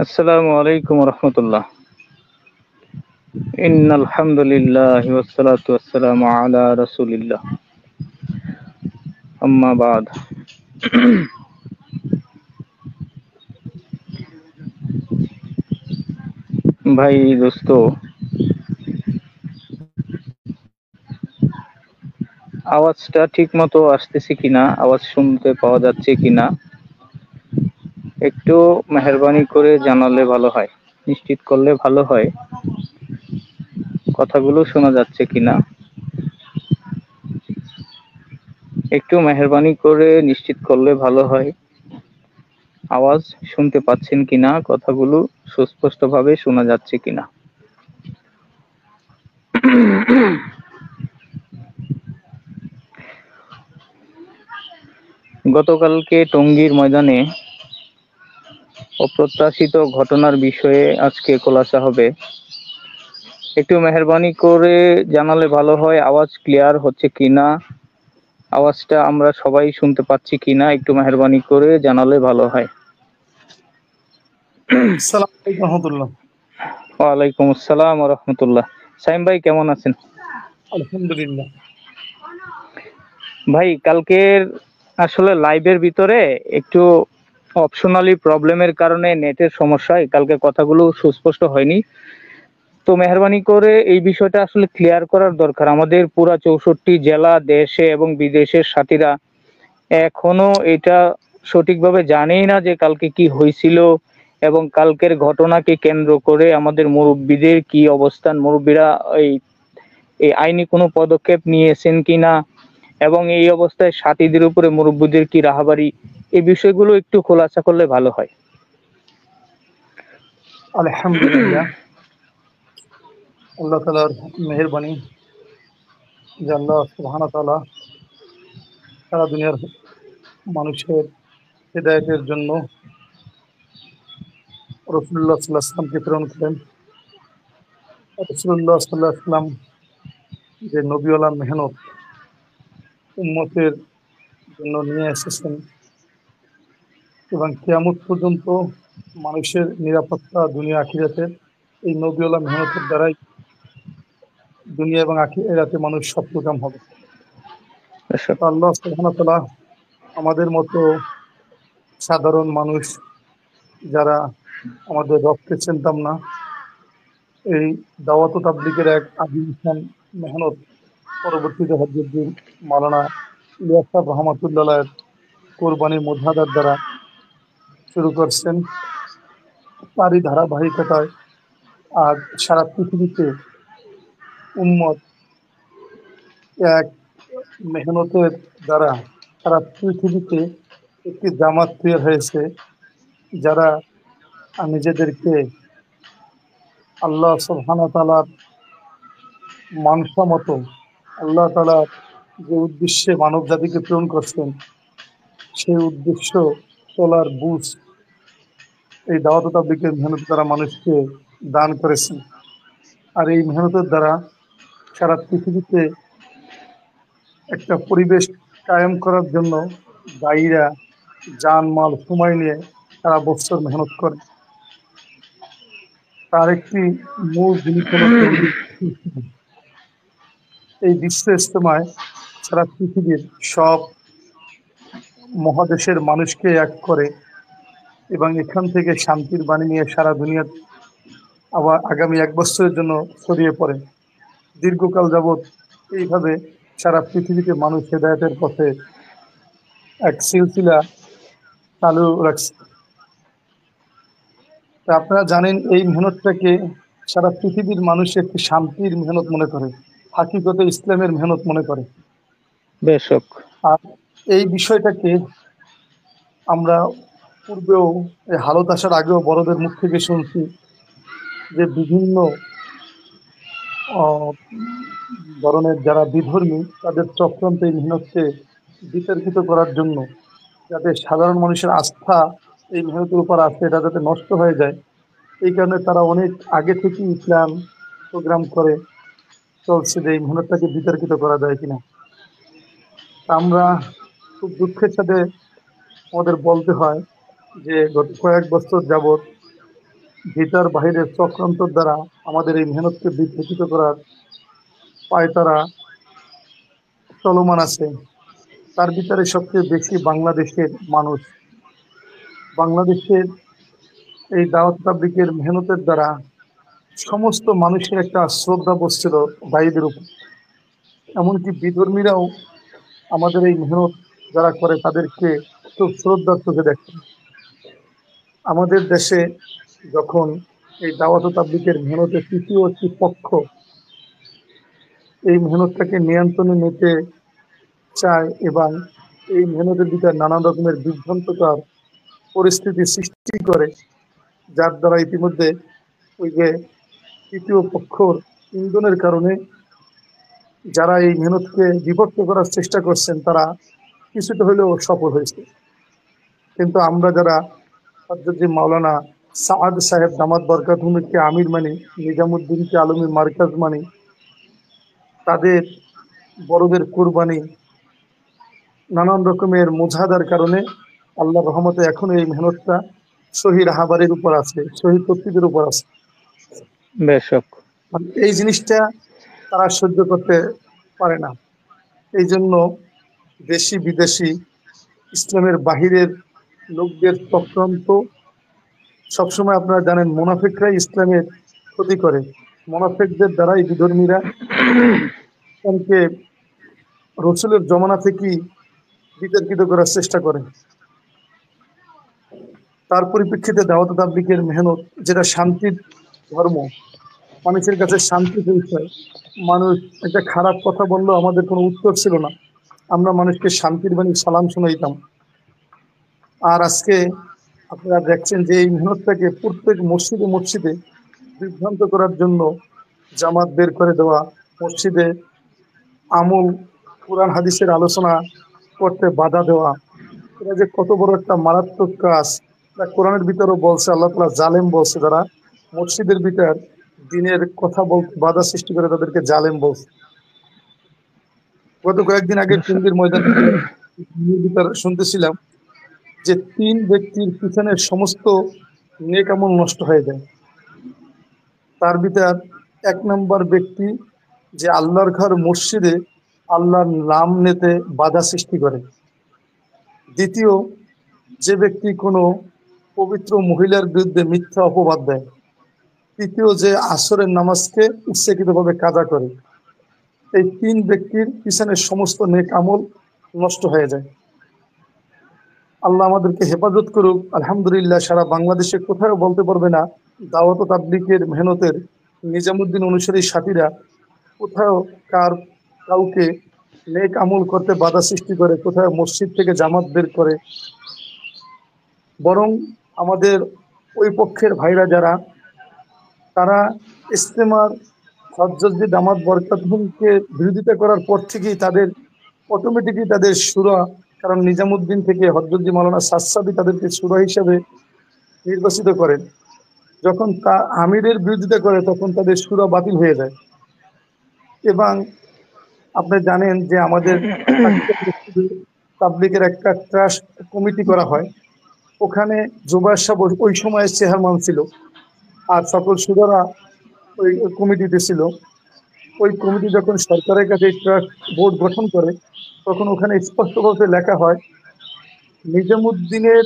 আসসালামু আলাইকুম রহমতুল্লাহ। ইন্নাল হামদুলিল্লাহি ওয়াসসালাতু ওয়াসসালামু আলা রাসূলিল্লাহ। আম্মা বাদ। ভাই দোস্ত, আওয়াজটা ঠিক মতো আসতেছে কিনা, আওয়াজ শুনতে পাওয়া যাচ্ছে কিনা একটু মেহেরবানি করে জানালে ভালো হয়, নিশ্চিত করলে ভালো হয়। কথাগুলো শোনা যাচ্ছে কিনা একটু মেহেরবানি করে নিশ্চিত করলে ভালো হয়। আওয়াজ শুনতে পাচ্ছেন কিনা, কথাগুলো সুস্পষ্টভাবে শোনা যাচ্ছে কিনা। গতকালকে টঙ্গীর ময়দানে অপ্রত্যাশিত ঘটনার বিষয়ে আজকে খোলাসা হবে। একটু মেহেরবানি করে জানালে ভালো হয়, আওয়াজ ক্লিয়ার হচ্ছে কিনা, আওয়াজটা আমরা সবাই শুনতে পাচ্ছি কিনা একটু মেহেরবানি করে জানালে ভালো হয়। আসসালামু আলাইকুম রহমতুল্লাহ। ওয়ালাইকুম আসসালাম ওয়া রাহমাতুল্লাহ। সাইম ভাই কেমন আছেন? আলহামদুলিল্লাহ। ভাই কালকের আসলে লাইভের ভিতরে একটু অপশনালি প্রবলেমের কারণে নেটের সমস্যায় কালকে কথাগুলো সুস্পষ্ট হয়নি। তো মেহরবানি করে এই বিষয়টা আসলে ক্লিয়ার করার দরকার। আমাদের পুরা 64 জেলা, দেশে এবং বিদেশের সাথীরা এখনো এটা সঠিকভাবে জানেই না যে কালকে কি হয়েছিল এবং কালকের ঘটনাকে কেন্দ্র করে আমাদের মুরব্বীদের কি অবস্থান, মুরব্বীরা এই এই আইনি কোনো পদক্ষেপ নিয়েছেন কিনা এবং এই অবস্থায় সাথীদের উপরে মুরব্বীদের কি রাহাবারি, এই বিষয়গুলো একটু খোলাসা করলে ভালো হয়। আলহামদুলিল্লাহ, আল্লাহ তাআলার মেহেরবানি যে আল্লাহ সুবহানাহু ওয়া তাআলা সারা দুনিয়ার মানুষের হেদায়েতের জন্য রাসূলুল্লাহ সাল্লাল্লাহু আলাইহি ওয়াসাল্লামকে প্রেরণ করেন। রাসূলুল্লাহ সাল্লাল্লাহু আলাইহি ওয়াসাল্লাম যে নবীওয়ালা মেহনত উম্মতের জন্য নিয়ে এসেছেন এবং কিয়ামত পর্যন্ত মানুষের নিরাপত্তা দুনিয়া আখিরাতের এই নবীওয়ালা মেহনতের দ্বারাই দুনিয়া এবং আখিরাতে মানুষ সফলকাম হবে। তো আল্লাহ সুবহানাহু ওয়া তাআলা আমাদের মতো সাধারণ মানুষ যারা আমাদের রবকে চিনতাম না, এই দাওয়াত ও তাবলীগের এক আজীবন মেহনত পরবর্তীতে হযরত মাওলানা ইলিয়াস সাহেব রহমাতুল্লাহ আলাইহির কোরবানি মুজাহাদার দ্বারা শুরু করছেন। তারই ধারাবাহিকতায় আজ সারা পৃথিবীতে উম্মত এক মেহনতের দ্বারা সারা পৃথিবীতে একটি জামাত তৈরি হয়েছে, যারা নিজেদেরকে আল্লাহ সুবহানাহু ওয়া তাআলার মানসম্মত, আল্লাহ তাআলা যে উদ্দেশ্যে মানব জাতিকে প্রেরণ করছেন সেই উদ্দেশ্য চলার বুঝ এই দাওয়াত ও তাবলীগের মেহনত দ্বারা মানুষকে দান করেছেন। আর এই মেহনতের দ্বারা সারা পৃথিবীতে একটা পরিবেশ কায়েম করার জন্য দায়ীরা জান মাল সময় নিয়ে সারা বছর মেহনত করে। তার একটি মূল জিনিস হলো তৌহিদ। এই বিশ্ব ইজতেমায় সারা পৃথিবীর সব মহাদেশের মানুষকে এক করে এবং এখান থেকে শান্তির বাণী নিয়ে সারা দুনিয়া আবার আগামী 1 বছরের জন্য ছড়িয়ে পড়ে। দীর্ঘকাল যাবৎ এইভাবে সারা পৃথিবীতে মানুষ হেদায়েতের পথে এক সিলসিলা চালু রাখছে। তা আপনারা জানেন এই মেহনতটাকে সারা পৃথিবীর মানুষ একটি শান্তির মেহনত মনে করে, হাকিকতে ইসলামের মেহনত মনে করে। বেশক। আর এই বিষয়টাকে আমরা পূর্বেও এই হালত আসার আগেও বড়দের মুখ থেকে শুনছি যে বিভিন্ন ধরনের যারা বিধর্মী তাদের চক্রান্ত এই মেহনতকে বিতর্কিত করার জন্য, যাতে সাধারণ মানুষের আস্থা এই মেহনতের উপর আছে এটা যাতে নষ্ট হয়ে যায়, এই কারণে তারা অনেক আগে থেকেই প্ল্যান প্রোগ্রাম করে চলছে যে এই মেহনতটাকে বিতর্কিত করা যায় কিনা। আমরা খুব দুঃখের সাথে আমাদের বলতে হয় যে গত কয়েক বছর যাবৎ ভিতর বাহিরের চক্রান্তর দ্বারা আমাদের এই মেহনতকে বিকৃত করার পায়তারা চলমান আছে। তার ভিতরে সবচেয়ে বেশি বাংলাদেশের মানুষ, বাংলাদেশের এই দাওয়াত তাবলীগের মেহনতের দ্বারা সমস্ত মানুষের একটা শ্রদ্ধা বসছিল দায়ীদের উপর। এমনকি বিধর্মীরাও আমাদের এই মেহনত যারা করে তাদেরকে খুব শ্রদ্ধার চোখে দেখে। আমাদের দেশে যখন এই দাওয়াত তাবলীগের মেহনতের তৃতীয় একটি পক্ষ এই মেহনতটাকে নিয়ন্ত্রণে নিতে চায় এবং এই মেহনতের ভিতরে নানান রকমের বিভ্রান্তকর পরিস্থিতি সৃষ্টি করে, যার দ্বারা ইতিমধ্যে ওই যে তৃতীয় পক্ষর ইন্ধনের কারণে যারা এই মেহনতকে বিভক্ত করার চেষ্টা করছেন তারা কিছুটা হলেও সফল হয়েছে। কিন্তু আমরা যারা হযরত মাওলানা সাআদ সাহেব দামাত বরকাতুহুকে আমির মানি, নিজামুদ্দিনকে আলমী মার্কাজ মানি, তাদের বড়দের কুরবানি, নানান রকমের মুজাহাদার কারণে আল্লাহর রহমতে এখন এই মেহনতটা সহি রাহাবারের উপর আছে, সহি তৌফিকের উপর আছে। বেশক। আর এই জিনিসটা তারা সহ্য করতে পারে না। এই জন্য দেশি বিদেশি ইসলামের বাহিরের লোকদের চক্রান্ত সবসময়, আপনারা জানেন, মুনাফিকরাই ইসলামের ক্ষতি করে। মুনাফিকদের দ্বারাই বিধর্মীরা ইসলামকে রসুলের জমানা থেকেই বিতর্কিত করার চেষ্টা করে। তার পরিপ্রেক্ষিতে দাওয়াত তাবলীগের মেহনত, যেটা শান্তির ধর্ম, মানুষের কাছে শান্তি পৌঁছায়। মানুষ একটা খারাপ কথা বললেও আমাদের কোনো উত্তর ছিল না, আমরা মানুষকে শান্তির বাণী সালাম শোনাইতাম। আর আজকে আপনারা দেখছেন যে এই মেহনতটাকে প্রত্যেক মসজিদে মসজিদে বিভ্রান্ত করার জন্য জামাত বের করে দেওয়া, মসজিদে আমল কোরআন হাদিসের আলোচনা করতে বাধা দেওয়া, এটা যে কত বড় একটা মারাত্মক কাজ। কোরআনের ভিতরেও বলছে, আল্লাহ তাআলা জালেম বলছে, যারা মসজিদের ভিতর দিনের কথা বলতে বাধা সৃষ্টি করে তাদেরকে জালেম বলছে। গত কয়েকদিন আগে টঙ্গীর ময়দান ভিতর শুনতেছিলাম যে 3 ব্যক্তির পিছনে সমস্ত নেক আমল নষ্ট হয়ে যায়। তার ভিতর 1 নম্বর ব্যক্তি যে আল্লাহর ঘর মসজিদে আল্লাহর নাম নিতে বাধা সৃষ্টি করে। দ্বিতীয়, যে ব্যক্তি কোনো পবিত্র মহিলার বিরুদ্ধে মিথ্যা অপবাদ দেয়। তৃতীয়, যে আসরের নামাজকে ইচ্ছাকৃতভাবে কাজা করে। এই 3 ব্যক্তির পিছনে সমস্ত নেক আমল নষ্ট হয়ে যায়। আল্লাহ আমাদেরকে হেফাজত করুক। আলহামদুলিল্লাহ, সারা বাংলাদেশে কোথাও বলতে পারবে না দাওয়াত তাবলীগের মেহনতের নিজামুদ্দিন অনুসারী সাথীরা কোথাও কাউকে নেক আমল করতে বাধা সৃষ্টি করে, কোথাও মসজিদ থেকে জামাত বের করে। বরং আমাদের ওই পক্ষের ভাইরা যারা, তারা ইস্তেমার হযরত দামাত বরকাতুহুকে বিরোধিতা করার পর থেকেই তাদের অটোমেটিকই তাদের শুরা, কারণ নিজামুদ্দিন থেকে হযরত মাওলানা সাদসাবি তাদেরকে শুরা হিসেবে নির্বাচিত করেন। যখন তা আমিরের বিরোধিতা করে তখন তাদের শুরা বাতিল হয়ে যায়। এবং আপনি জানেন যে আমাদের তাবলীগের একটা ট্রাস্ট কমিটি করা হয়, ওখানে জুবায়ের সাহেব ওই সময় চেয়ারম্যান ছিল, আর সকল শুরারা ওই কমিটিতে ছিল। ওই কমিটি যখন সরকারের কাছে ট্রাস্ট বোর্ড গঠন করে, তখন ওখানে স্পষ্টভাবে লেখা হয় নিজামুদ্দিনের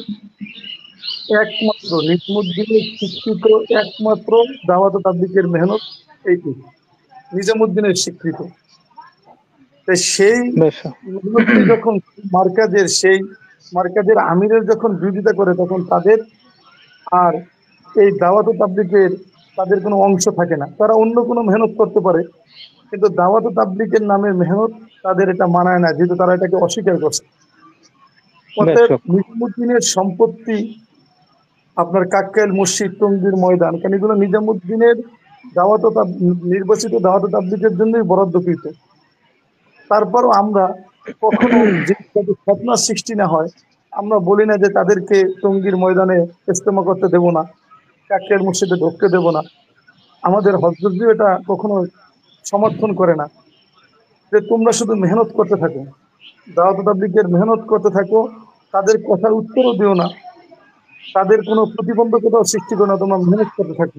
নিজামুদ্দিনের স্বীকৃত একমাত্র দাওয়াত তাবলীগের মেহনত এইটি, নিজামুদ্দিনের স্বীকৃত। সেই মেহনতকে যখন মার্কাজের আমিরের যখন বিরোধিতা করে, তখন তাদের আর এই দাওয়াত তাবলীগের তাদের কোনো অংশ থাকে না। তারা অন্য কোনো মেহনত করতে পারে, কিন্তু দাওয়াত তাবলীগের নামে মেহনত তাদের এটা মানায় না, যেহেতু তারা এটাকে অস্বীকার করছে। অতএব নিজামুদ্দিনের সম্পত্তি, আপনার কাকরাইল মসজিদ, টঙ্গীর ময়দান, কারণ এগুলো নিজামুদ্দিনের নির্বাচিত দাওয়াত তাবলীগের জন্যই বরাদ্দকৃত। তারপরও আমরা কখনো যে ঘটনা সৃষ্টি না হয়, আমরা বলি না যে তাদেরকে টঙ্গীর ময়দানে ইজতেমা করতে দেব না, কাকরাইল মসজিদে ঢুকতে দেব না। আমাদের হযরতজিও এটা কখনো সমর্থন করে না যে তোমরা শুধু মেহনত করতে থাকো, দাওয়াত তাবলীগের মেহনত করতে থাকো, তাদের কথার উত্তরও দিও না। তাদের কোনো প্রতিবন্ধকতা সৃষ্টি করে না, তোমরা মেহনত করতে থাকো।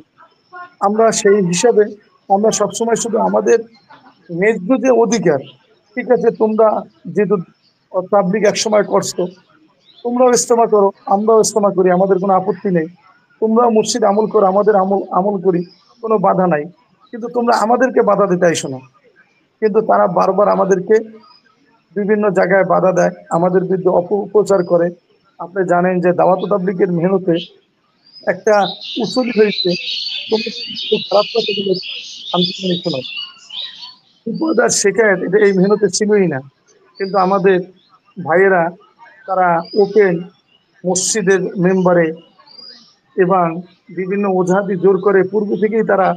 আমরা সেই হিসাবে আমরা সবসময় শুধু আমাদের ন্যায্য যে অধিকার, ঠিক আছে তোমরা যেহেতু তাবলিগ এক সময় করছো, তোমরাও ইস্তেমা করো, আমরাও ইস্তেমা করি, আমাদের কোনো আপত্তি নেই। তোমরাও মসজিদ আমল করো, আমাদের আমল আমল করি, কোনো বাধা নাই। কিন্তু তোমরা আমাদেরকে বাধা দিতে আইসো না। কিন্তু তারা বারবার আমাদেরকে বিভিন্ন জায়গায় বাধা দেয়, আমাদের বিরুদ্ধে অপপ্রচার করে। আপনি জানেন যে দাওয়াত তাবলীগের মেহনতে একটা উসুল হয়েছে, তোমরা কেউ খারাপ কথা বলে শান্তি মনে শোনাও, বিপদ আর শেখায় এটা এই মেহনতে ছিলই না। কিন্তু আমাদের ভাইয়েরা তারা ওপেন মসজিদের মেম্বারে এবং বিভিন্ন ওজাহাতি জোর করে পূর্ব থেকেই তারা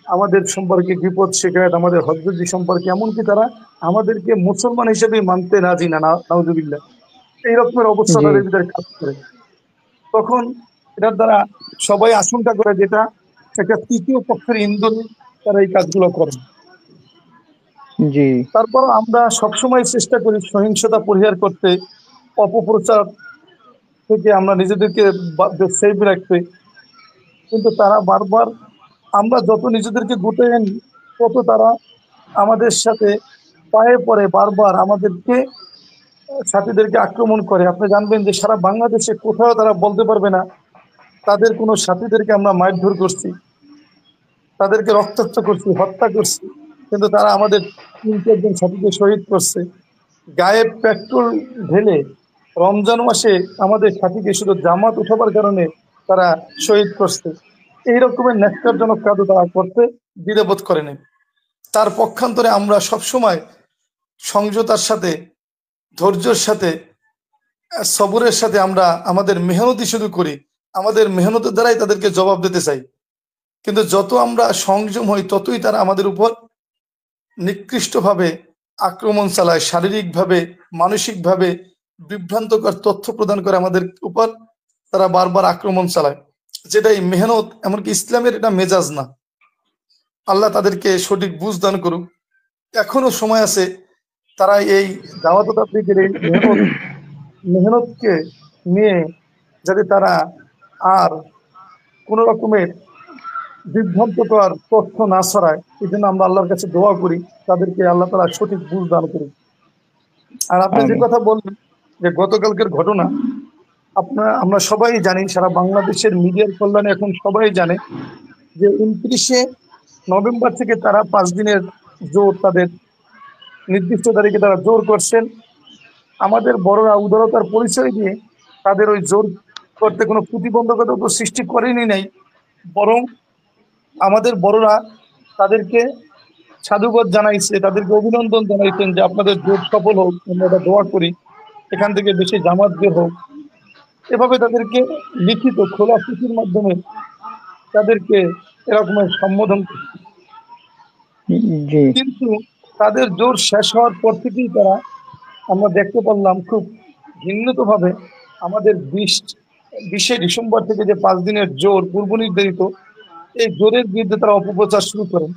আমাদের সম্পর্কে বিপদ শেখায়, আমাদের হজরতজি সম্পর্কে, এমনকি তারা আমাদেরকে মুসলমান হিসেবে মানতে রাজি না, নাউজুবিল্লাহ। এই রকমের অবস্থা জি তাদের ভিতরে কাজ করে। তখন এটার দ্বারা সবাই আশঙ্কা করে যেটা একটা তৃতীয় পক্ষের ইন্ধন, তারা এই কাজগুলো করে। জি তারপর আমরা সবসময় চেষ্টা করি সহিংসতা পরিহার করতে, অপপ্রচার থেকে আমরা নিজেদেরকে সেফ রাখতে। কিন্তু তারা বারবার, আমরা যত নিজেদেরকে গুটিয়ে আনি, তত তারা আমাদের সাথে পায়ে পড়ে বারবার আমাদেরকে, সাথীদেরকে আক্রমণ করে। আপনি জানবেন যে সারা বাংলাদেশে কোথাও তারা বলতে পারবে না তাদের কোনো সাথীদেরকে আমরা মারধর করছি, তাদেরকে রক্তাক্ত করছি, হত্যা করছি। কিন্তু তারা আমাদের 3-4 জন সাথীকে শহীদ করছে। গায়ে পেট্রোল ঢেলে রমজান মাসে আমাদের সাথীকে শুধু জামাত উঠাবার কারণে তারা শহীদ করছে। এই রকমের ন্যক্কারজনক কাজ তারা করতে দ্বিধাবোধ করেনি। তার পক্ষান্তরে আমরা সবসময় সংযতার সাথে, ধৈর্যের সাথে, সবরের সাথে আমরা আমাদের মেহনতি শুধু করি, আমাদের মেহনতের দ্বারাই তাদেরকে জবাব দিতে চাই। কিন্তু যত আমরা সংযম হই, ততই তারা আমাদের উপর নিকৃষ্টভাবে আক্রমণ চালায়, শারীরিকভাবে, মানসিকভাবে বিভ্রান্তকর তথ্য প্রদান করে আমাদের উপর। তারা বারবার আক্রমণ চালায়, যেটা এই মেহনত, এমনকি ইসলামের এটা মেজাজ না। আল্লাহ তাদেরকে সঠিক বুঝ দান করুক। এখনো সময় আছে, তারা এই দাওয়াত তাবলীগের এই মেহনতকে নিয়ে যাতে তারা আর কোন রকমের বিভ্রান্তকর তথ্য না ছড়ায়, এই জন্য আমরা আল্লাহর কাছে দোয়া করি তাদেরকে আল্লাহ তাআলা সঠিক বুঝ দান করুক। আর আপনি যে আমিন। কথা বললেন যে গতকালকের ঘটনা, আমরা সবাই জানি, সারা বাংলাদেশের মিডিয়ার কল্যাণে এখন সবাই জানে যে 29শে নভেম্বর থেকে তারা 5 দিনের জোর, তাদের নির্দিষ্ট তারিখে তারা জোর করছেন। আমাদের বড়রা উদারতার পরিচয় দিয়ে তাদের ওই জোর করতে কোনো প্রতিবন্ধকতা তো সৃষ্টি করেনি নাই, বরং আমাদের বড়রা তাদেরকে সাধুবাদ জানাইছে, তাদেরকে অভিনন্দন জানাইছেন যে আপনাদের জোট সফল হোক, আমরা এটা দোয়া করি, এখান থেকে বেশি জামাত বের হোক। এভাবে তাদেরকে লিখিত খোলা চিঠির মাধ্যমে তাদেরকে এরকমের সম্বোধন। জি কিন্তু তাদের জোর শেষ হওয়ার পর থেকেই তারা, আমরা দেখতে পারলাম খুব ঘৃণিত ভাবে, আমাদের 20শে ডিসেম্বর থেকে যে 5 দিনের জোর পূর্ব নির্ধারিত, এই জোরের বিরুদ্ধে তারা অপপ্রচার শুরু করেন।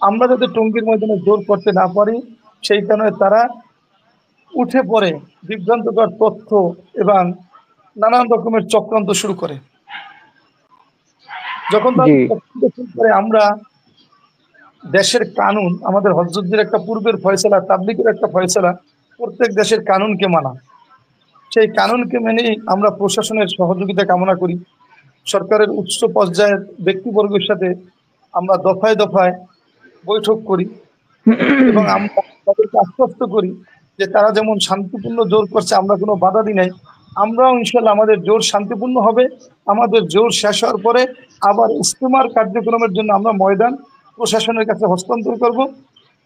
আমরা যাতে টঙ্গীর ময়দানে জোর করতে না পারি, সেই কারণে তারা উঠে পড়ে বিভ্রান্তকর তথ্য এবং নানান রকমের চক্রান্ত শুরু করে। যখন তারা জি চক্রান্ত শুরু করে, আমরা দেশের কানুন, আমাদের হযরতদের একটা পূর্বের ফয়সালা, তাবলীগের একটা ফয়সালা, প্রত্যেক দেশের কানুনকে মানা। সেই কানুনকে মেনেই আমরা প্রশাসনের সহযোগিতা কামনা করি। সরকারের উচ্চ পর্যায়ের ব্যক্তিবর্গের সাথে আমরা দফায় দফায় বৈঠক করি এবং আমরা তাদেরকে আশ্বস্ত করি যে তারা যেমন শান্তিপূর্ণ জোর করছে, আমরা কোনো বাধা দিই নাই। আমরাও ইনশাল্লাহ আমাদের জোর শান্তিপূর্ণ হবে। আমাদের জোর শেষ হওয়ার পরে আবার ইজতেমার কার্যক্রমের জন্য আমরা ময়দান প্রশাসনের কাছে হস্তান্তর করব,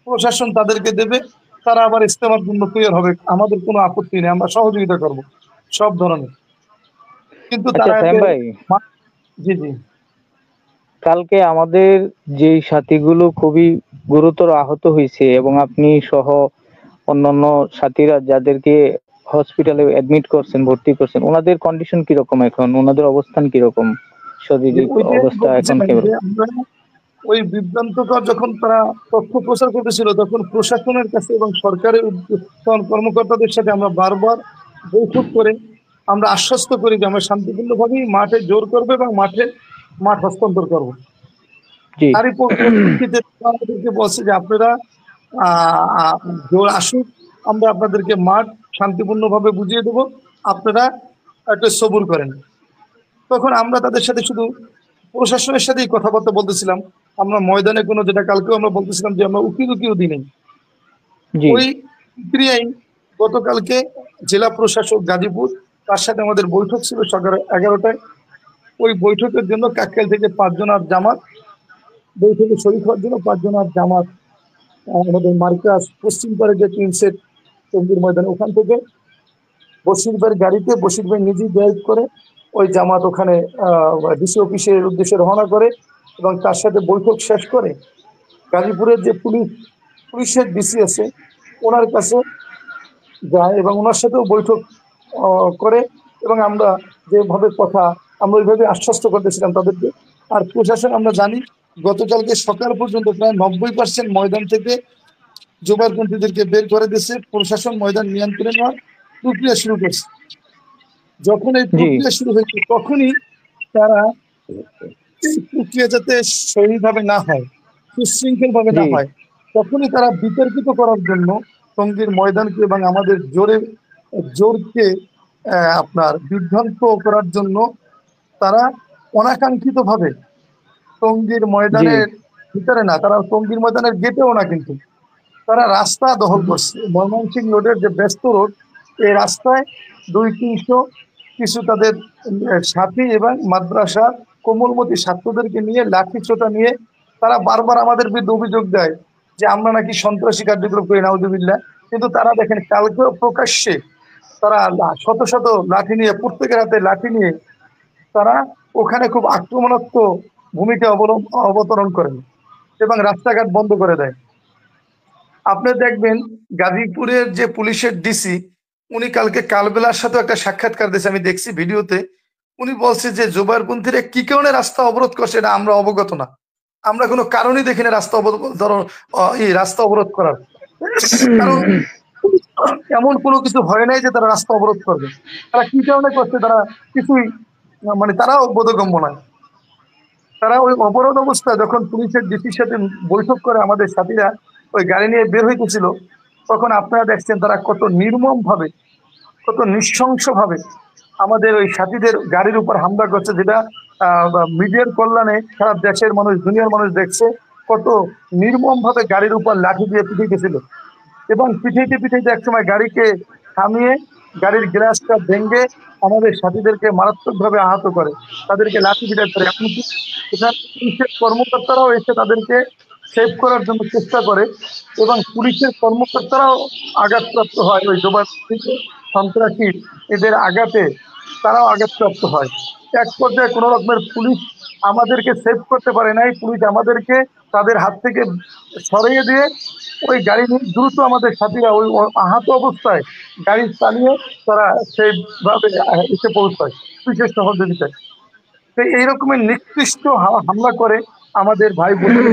প্রশাসন তাদেরকে দেবে, তারা আবার ইজতেমার জন্য তৈরি হবে। আমাদের কোনো আপত্তি নেই, আমরা সহযোগিতা করব সব ধরনের। কিন্তু আচ্ছা তারা সাইম এতে ভাই, জি জি কালকে আমাদের যেই সাথীগুলো খুবই গুরুতর আহত হয়েছে এবং আপনি সহ অন্যান্য সাথীরা যাদেরকে হসপিটালে অ্যাডমিট করছেন, ভর্তি করছেন, ওনাদের কন্ডিশন কিরকম, এখন ওনাদের অবস্থান কিরকম, যে শারীরিক ওই যে অবস্থা এখন বলছিলেন কেমন? যে আমরা ওই বিভ্রান্তকর যখন তারা তথ্য প্রচার করতেছিল, তখন প্রশাসনের কাছে এবং সরকারের কর্মকর্তাদের সাথে আমরা বারবার বৈঠক করে আমরা আশ্বস্ত করি যে আমরা শান্তিপূর্ণভাবেই মাঠে জোর করবো এবং মাঠ হস্তান্তর করবো। জি। তারই পরিপ্রেক্ষিতে তারা আমাদেরকে বলছে যে আপনারা জোর আসুক, আমরা আপনাদেরকে মাঠ শান্তিপূর্ণভাবে বুঝিয়ে দেবো, আপনারা একটা সবুর করেন। তখন আমরা তাদের সাথে শুধু প্রশাসনের সাথেই কথাবার্তা বলতেছিলাম। আমরা ময়দানে কোনো, যেটা কালকেও আমরা বলতেছিলাম যে আমরা উকিও দিই নাই, জি। ওই ক্রিয়াই গতকালকে জেলা প্রশাসক গাজীপুর, তার সাথে আমাদের বৈঠক ছিল সকাল 11টায়। ওই বৈঠকের জন্য কাকরাইল থেকে 5 জন আর জামাত, বৈঠকে শরীক হওয়ার জন্য 5 জন আর জামাত আমাদের মার্কাজ পশ্চিম পাড়ে যে টিন সেট টঙ্গীর ময়দানে, ওখান থেকে বশির ভাইয়ের গাড়িতে বশির ভাই নিজেই ড্রাইভ করে ওই জামাত ওখানে ডিসি অফিসের উদ্দেশ্যে রওনা করে এবং তার সাথে বৈঠক শেষ করে গাজীপুরের যে পুলিশের ডিসি আছে ওনার কাছে যায় এবং ওনার সাথেও বৈঠক করে। এবং আমরা যেভাবে আমরা ওইভাবে আশ্বস্ত করতেছিলাম তাদেরকে। আর প্রশাসন আমরা জানি গতকালকে সকাল পর্যন্ত প্রায় 90% ময়দান থেকে জোবারপন্থীদেরকে বের করে দিয়েছে। প্রশাসন ময়দান নিয়ন্ত্রণে নেওয়ার প্রক্রিয়া শুরু করছে। যখন এই জি। প্রক্রিয়া শুরু হয়েছে তখনই তারা এই প্রক্রিয়া যাতে সহিভাবে না হয়, সুশৃঙ্খল ভাবে জি। না হয়, তখনই তারা বিতর্কিত করার জন্য টঙ্গীর ময়দানকে এবং আমাদের জোরকে আপনার বিভ্রান্ত করার জন্য তারা অনাকাঙ্ক্ষিত ভাবে টঙ্গীর জি। ময়দানের ভিতরে না, তারা টঙ্গীর ময়দানের গেটেও না, কিন্তু তারা রাস্তা দখল করছে। ময়মনসিংহ রোডের যে ব্যস্ত রোড, এই রাস্তায় 200-300 কিছু তাদের সাথী এবং মাদ্রাসা কোমলমতি ছাত্রদেরকে নিয়ে লাঠি ছোটা নিয়ে তারা বারবার আমাদের বিরুদ্ধে অভিযোগ দেয় যে আমরা নাকি সন্ত্রাসী কার্যক্রম করি, নাউজুবিল্লাহ। কিন্তু তারা দেখেন কালকেও প্রকাশ্যে তারা শত শত লাঠি নিয়ে, প্রত্যেকের হাতে লাঠি নিয়ে তারা ওখানে খুব আক্রমণাত্মক ভূমিকা অবতরণ করেন এবং রাস্তাঘাট বন্ধ করে দেয়। আপনি দেখবেন গাজীপুরের যে পুলিশের ডিসি, উনি কালকে কালবেলার সাথে একটা সাক্ষাৎকার দিয়েছে, আমি দেখছি ভিডিওতে। উনি বলছে যে জোবারপন্থীরা কি কারণে রাস্তা অবরোধ করছে এটা আমরা অবগত না, আমরা কোনো কারণই দেখি না রাস্তা অবরোধ করার। কারণ এমন কোনো কিছু হয় নাই যে তারা রাস্তা অবরোধ করবে। তারা কি কারণে করছে তারা কিছুই মানে তারাও বোধগম্য নয়। তারা ওই অবরোধ অবস্থায় যখন পুলিশের ডিসির সাথে বৈঠক করে আমাদের সাথীরা ওই গাড়ি নিয়ে বের হইতেছিল, তখন আপনারা দেখছেন তারা কত নির্মম ভাবে, কত নৃশংস ভাবে আমাদের ওই সাথীদের গাড়ির উপর হামলা করছে, যেটা মিডিয়ার কল্যাণে সারা দেশের মানুষ, দুনিয়ার মানুষ দেখছে কত নির্মম ভাবে গাড়ির উপর লাঠি দিয়ে পিটাইতেছিল। এবং পিঠাইতে পিঠাইতে একসময় গাড়িকে থামিয়ে গাড়ির গ্লাসটা ভেঙে আমাদের সাথীদেরকে মারাত্মকভাবে আহত করে, তাদেরকে লাঠি পিটা করে। এমনকি এখানে পুলিশের কর্মকর্তারাও এসে তাদেরকে সেভ করার জন্য চেষ্টা করে এবং পুলিশের কর্মকর্তারাও আঘাতপ্রাপ্ত হয় ওই জবানদিহিত সন্ত্রাসী এদের আঘাতে, তারাও আঘাতপ্রাপ্ত হয়। এক পর্যায়ে কোনো রকমের পুলিশ আমাদেরকে সেভ করতে পারে নাই, পুলিশ আমাদেরকে তাদের হাত থেকে সরিয়ে দিয়ে ওই গাড়ি নিয়ে দ্রুত আমাদের সাথীরা ওই আহত অবস্থায় গাড়ি চালিয়ে তারা সেইভাবে এসে পৌঁছায় বিশেষ সহযোগিতায়। তো এইরকমের নিকৃষ্ট হামলা করে আমাদের ভাই বসির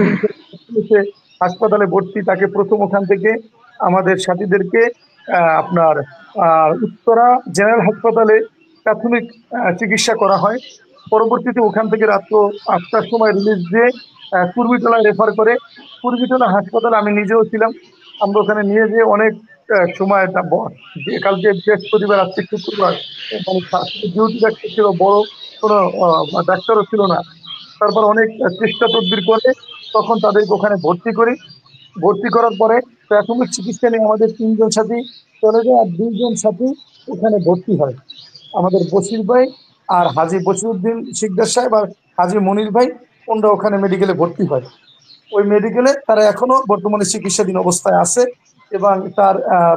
উদ্দিনকে হাসপাতালে ভর্তি, তাকে প্রথম ওখান থেকে আমাদের সাথীদেরকে আপনার উত্তরা জেনারেল হাসপাতালে প্রাথমিক চিকিৎসা করা হয়। পরবর্তীতে ওখান থেকে রাত্র 8টার সময় রিলিজ দিয়ে কুর্মিটোলায় রেফার করে। কুর্মিটোলা হাসপাতালে আমি নিজেও ছিলাম, আমরা ওখানে নিয়ে যেয়ে অনেক সময় কালকে বৃহস্পতিবার, আজকে শুক্রবার, মানে ডিউটি ডাক্তার ছিল, বড় কোনো ডাক্তারও ছিল না। তারপর অনেক চেষ্টা তদবির করে তখন তাদেরকে ওখানে ভর্তি করি। ভর্তি করার পরে প্রাথমিক চিকিৎসা নিয়ে আমাদের 3 জন সাথী চলে যায় আর 2 জন সাথী ওখানে ভর্তি হয়। আমাদের বশির ভাই আর হাজী বশিরউদ্দিন শিকদার সাহেব আর হাজী মনির ভাই, ওনারা ওখানে মেডিকেলে ভর্তি হয়। ওই মেডিকেলে তারা এখনো বর্তমানে চিকিৎসাধীন অবস্থায় আছে এবং তার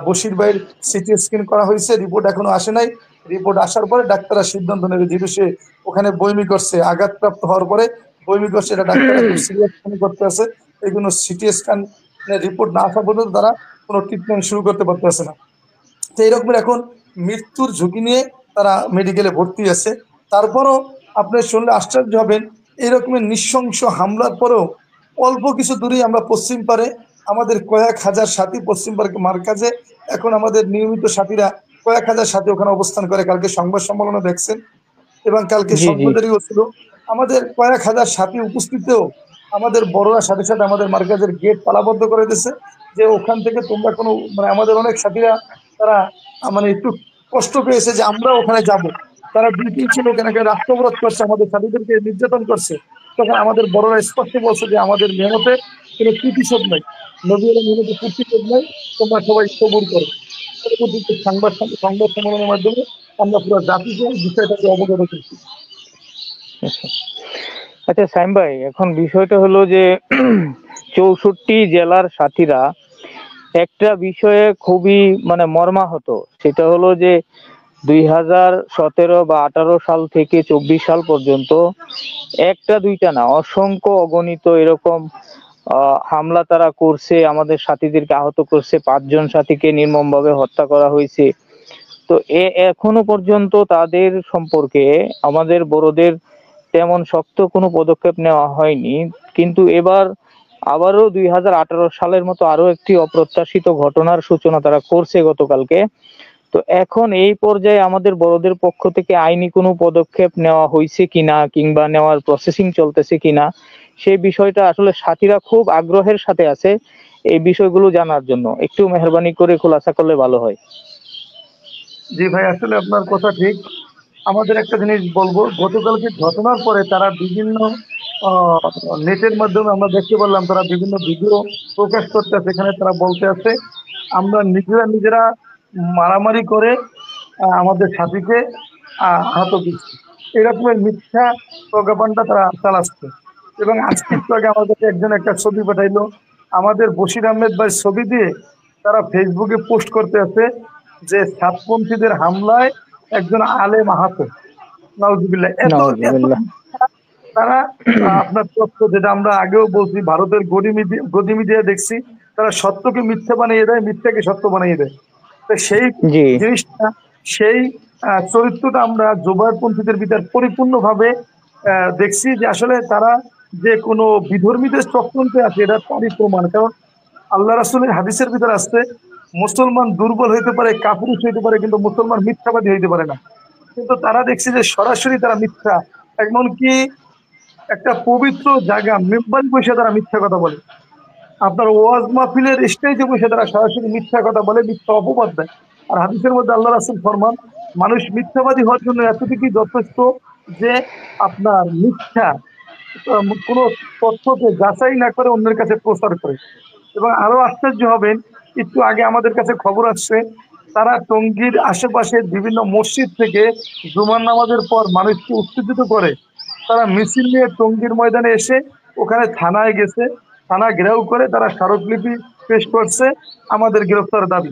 বশির ভাইয়ের সিটি স্ক্যান করা হয়েছে, রিপোর্ট এখনো আসে নাই। রিপোর্ট আসার পরে ডাক্তাররা সিদ্ধান্ত নেবে, যেহেতু সে ওখানে বমি করছে, আঘাতপ্রাপ্ত হওয়ার পরে বমি করছে, এটা ডাক্তাররা খুব সিরিয়াস মনে করতে আছে। এই জন্য সিটি স্ক্যান রিপোর্ট না আসা পর্যন্ত তারা কোনো ট্রিটমেন্ট শুরু করতে পারতেছে না। তো এইরকম এখন মৃত্যুর ঝুঁকি নিয়ে তারা মেডিকেলে ভর্তি আছে। তারপরও আপনি শুনলে আশ্চর্য হবেন, এইরকমের নৃশংস হামলার পরেও অল্প কিছু দূরেই আমরা পশ্চিম পারে আমাদের কয়েক হাজার সাথী পশ্চিম পার্ক মার্কাজে এখন আমাদের নিয়মিত সাথীরা কয়েক হাজার সাথী ওখানে অবস্থান করে, কালকে সংবাদ সম্মেলনে দেখছেন, এবং কালকে জি জি। স্বপ্নদেরই ছিল আমাদের কয়েক হাজার সাথী উপস্থিতিও আমাদের বড়রা সাথে সাথে আমাদের মার্কাজের গেট তালাবদ্ধ করে দিয়েছে, যে ওখান থেকে তোমরা কোনো, মানে আমাদের অনেক সাথীরা তারা মানে একটু কষ্ট পেয়েছে যে আমরা ওখানে যাব, তারা 2-3 লোক এখানে রাস্তা অবরোধ করছে, আমাদের সাথীদেরকে নির্যাতন করছে। তখন আমাদের বড়রা স্পষ্ট বলছে যে আমাদের মেহনতে কোনো প্রতিশোধ নাই, নবীর মেহনতে প্রতিশোধ নাই, তোমরা সবাই সবুর করো। পরবর্তীতে সংবাদ সম্মেলনের মাধ্যমে আমরা পুরো জাতিকে বিষয়টাকে অবগত করছি। আচ্ছা সাইম ভাই, এখন বিষয়টা হলো যে 64 জেলার সাথীরা একটা বিষয়ে খুবই মানে মর্মাহত। সেটা হলো যে 2017 বা 18 সাল থেকে 24 সাল পর্যন্ত একটা দুইটা না, অসংখ্য অগণিত এরকম হামলা তারা করছে, আমাদের সাথীদেরকে আহত করছে, 5 জন সাথীকে নির্মমভাবে হত্যা করা হয়েছে। তো এখনো পর্যন্ত তাদের সম্পর্কে আমাদের বড়দের তেমন শক্ত কোনো পদক্ষেপ নেওয়া হয়নি। কিন্তু এবার আবারও 2018 সালের মতো আরো একটি অপ্রত্যাশিত ঘটনার সূচনা তারা করছে গতকালকে। তো এখন এই পর্যায়ে আমাদের বড়দের পক্ষ থেকে আইনি কোনো পদক্ষেপ নেওয়া হয়েছে কিনা, কিংবা নেওয়ার প্রসেসিং চলতেছে কিনা, সেই বিষয়টা আসলে সাথীরা খুব আগ্রহের সাথে আছে এই বিষয়গুলো জানার জন্য। একটু মেহরবানি করে খোলাসা করলে ভালো হয়। জি ভাই, আসলে আপনার কথা ঠিক। আমাদের একটা জিনিস বলবো, গতকালকে ঘটনার পরে তারা বিভিন্ন আহ, নেটের মাধ্যমে আমরা দেখতে পারলাম তারা বিভিন্ন ভিডিও প্রকাশ করতে আছে, এখানে তারা বলতে আছে আমরা নিজেরা নিজেরা মারামারি করে আমাদের সাথীকে আহত করছি, এরকমের মিথ্যা প্রজ্ঞাপনটা তারা চালাচ্ছে। এবং আজকে একটু আগে আমাদেরকে একজন একটা ছবি পাঠাইলো, আমাদের বশির আহমেদ ভাই ছবি দিয়ে তারা ফেসবুকে পোস্ট করতে আছে যে সাতপন্থীদের হামলায় একজন আলেম আহত। নাউজুবিল্লাহ, এত এত নাউজুবিল্লাহ। মিথ্যা তারা। আপনার তথ্য যেটা আমরা আগেও বলছি, ভারতের গদি মিডিয়া দেখছি, তারা সত্যকে মিথ্যা বানিয়ে দেয়, মিথ্যাকে সত্য বানিয়ে দেয়। তো সেই জি। জিনিসটা, সেই চরিত্রটা আমরা জোবায়রপন্থীদের ভিতর পরিপূর্ণভাবে দেখছি, যে আসলে তারা যে কোনো বিধর্মীদের চক্রান্তে আছে এটা তারই প্রমাণ। কারণ আল্লাহ রাসূলের হাদিসের ভিতরে আসছে মুসলমান দুর্বল হইতে পারে, কাপুরুষ হইতে পারে, কিন্তু মুসলমান মিথ্যাবাদী হইতে পারে না। কিন্তু তারা দেখছি যে সরাসরি তারা মিথ্যা, এমনকি একটা পবিত্র জায়গা মেম্বারে বসে তারা মিথ্যা কথা বলে, আপনার ওয়াজ মাহফিলের স্টেজে বসে তারা সরাসরি মিথ্যা কথা বলে, মিথ্যা অপবাদ দেয়। আর হাদিসের মধ্যে আল্লাহ রাসূল ফরমান, মানুষ মিথ্যাবাদী হওয়ার জন্য এতটুকুই যথেষ্ট যে আপনার মিথ্যা কোনো তথ্যকে যাচাই না করে অন্যের কাছে প্রচার করে। এবং আরো আশ্চর্য হবেন, একটু আগে আমাদের কাছে খবর আসছে তারা টঙ্গীর আশেপাশের বিভিন্ন মসজিদ থেকে জুমার নামাজের পর মানুষকে উত্তেজিত করে তারা মিছিল নিয়ে টঙ্গীর ময়দানে এসে ওখানে থানায় গেছে, থানা ঘেরাও করে তারা স্মারকলিপি পেশ করছে আমাদের গ্রেফতার দাবি।